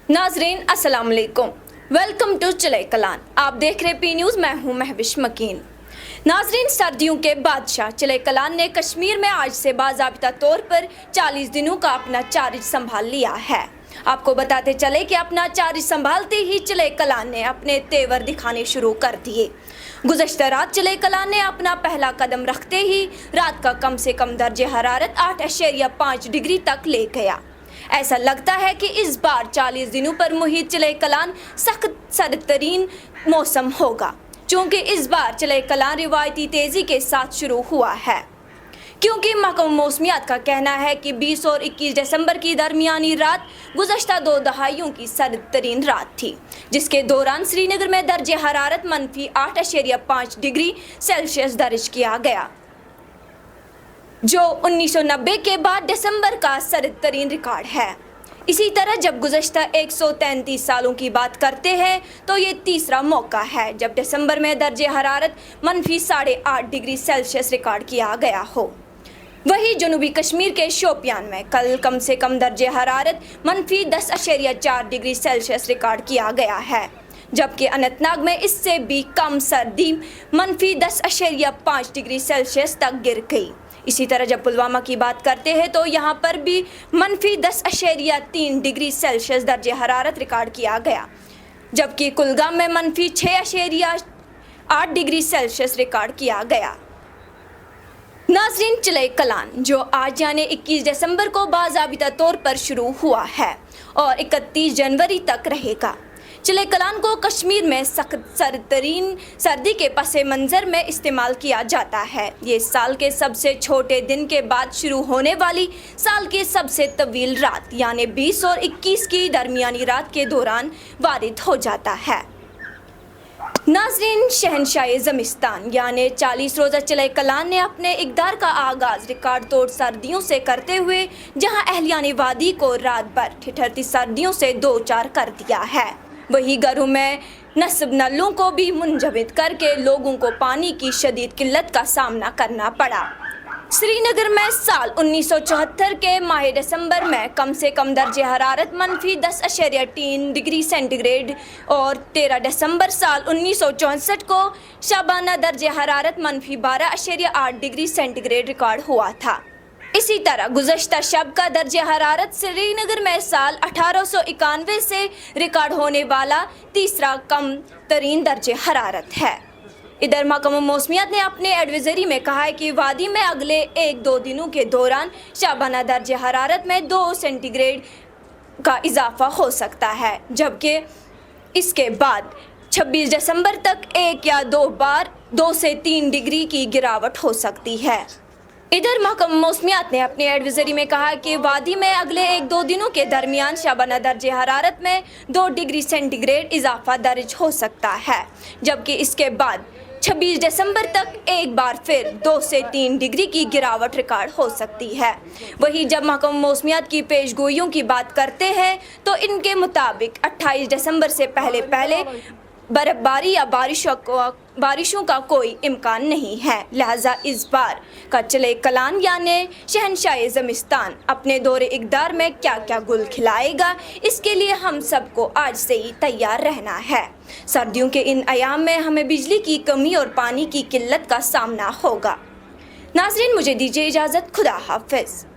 नाजरीन अस्सलाम वालेकुम, वेलकम टू चले कलान। आप देख रहे पी न्यूज़, मैं हूं महविश मकीन। नाजरीन, सर्दियों के बादशाह चले कलान ने कश्मीर में आज से बाज़ाबिता तौर पर 40 दिनों का अपना चार्ज संभाल लिया है। आपको बताते चले कि अपना चार्ज संभालते ही चले कलान ने अपने तेवर दिखाने शुरू कर दिए। गुज़श्ता रात चले कलान ने अपना पहला कदम रखते ही रात का कम से कम दर्जे हरारत 8.5 डिग्री तक ले गया। ऐसा लगता है कि इस बार 40 दिनों पर मुहित चले कलान सख्त सर्द तरीन मौसम होगा, क्योंकि इस बार चले कलान रिवायती तेज़ी के साथ शुरू हुआ है। क्योंकि महकमा मौसमियात का कहना है कि 20 और 21 दिसंबर की दरमियानी रात गुज़श्ता 2 दहाइयों की सर्द तरीन रात थी, जिसके दौरान श्रीनगर में दर्जे हरारत -8.5 डिग्री सेल्सियस दर्ज किया गया, जो 1990 के बाद दिसंबर का सर्द तरीन रिकॉर्ड है। इसी तरह जब गुज़श्ता 133 सालों की बात करते हैं तो ये तीसरा मौका है जब दिसंबर में दर्जे हरारत -8.5 डिग्री सेल्सियस रिकॉर्ड किया गया हो। वहीं जनूबी कश्मीर के शोपियान में कल कम से कम दर्जे हरारत -10.4 डिग्री सेल्सियस रिकॉर्ड किया गया है, जबकि अनंतनाग में इससे भी कम सर्दी -10.5 डिग्री सेल्सियस तक गिर गई। इसी तरह जब पुलवामा की बात करते हैं तो यहाँ पर भी -10.3 डिग्री सेल्सियस दर्जे हरारत रिकॉर्ड किया गया, जबकि कुलगाम में -6.8 डिग्री सेल्सियस रिकॉर्ड किया गया। नाज़रीन, चले कलान जो आज यानी 21 दिसंबर को बाज़ाबिता तौर पर शुरू हुआ है और 31 जनवरी तक रहेगा। चले कलान को कश्मीर में सख्त सर्दतरीन सर्दी के पसे मंज़र में इस्तेमाल किया जाता है। ये साल के सबसे छोटे दिन के बाद शुरू होने वाली साल की सबसे तवील रात यानी 20 और 21 की दरमियानी रात के दौरान वारिद हो जाता है। नाज़रीन, शहनशाह ज़मिस्तान यानी 40 रोज़ा चले कलान ने अपने इक़दार का आगाज़ रिकॉर्ड तोड़ सर्दियों से करते हुए जहां अहलियानी वादी को रात भर ठिठुरती सर्दियों से दो चार कर दिया है, वही घरों में नस्ब नलों को भी मुंजमद करके लोगों को पानी की शदीद किल्लत का सामना करना पड़ा। श्रीनगर में साल 1974 के माह दिसंबर में कम से कम दर्जे हरारत -10.3 डिग्री सेंटीग्रेड और 13 दिसंबर साल 1964 को शाबाना दर्जे हरारत -12.8 डिग्री सेंटीग्रेड रिकॉर्ड हुआ था। इसी तरह गुज़श्ता शब का दर्जे हरारत श्रीनगर में साल 1891 से रिकॉर्ड होने वाला तीसरा कम तरीन दर्जे हरारत है। इधर महकमा मौसमियात ने अपने एडवाइजरी में कहा है कि वादी में अगले 1-2 दिनों के दौरान शाबाना दर्जे हरारत में 2 सेंटीग्रेड का इजाफा हो सकता है, जबकि इसके बाद 26 दिसंबर तक 1 या 2 बार 2 से 3 डिग्री की गिरावट हो सकती है। इधर महकमा मौसमियात ने अपनी एडवाइजरी में कहा कि वादी में अगले 1-2 दिनों के दरमियान शाबाना दर्जे हरारत में 2 डिग्री सेंटीग्रेड इजाफा दर्ज हो सकता है, जबकि इसके बाद 26 दिसंबर तक एक बार फिर 2 से 3 डिग्री की गिरावट रिकॉर्ड हो सकती है। वहीं जब महकमा मौसमियात की पेशगोइयों की बात करते हैं तो इनके मुताबिक 28 दिसंबर से पहले बर्फबारी या बारिशों का कोई इम्कान नहीं है, लिहाजा इस बार का चले कलान यानी शहनशाह ज़मिस्तान अपने दौरे इक़दार में क्या क्या गुल खिलाएगा, इसके लिए हम सबको आज से ही तैयार रहना है। सर्दियों के इन अयाम में हमें बिजली की कमी और पानी की किल्लत का सामना होगा। नाज़रीन, मुझे दीजिए इजाज़त, खुदा हाफ़िज़।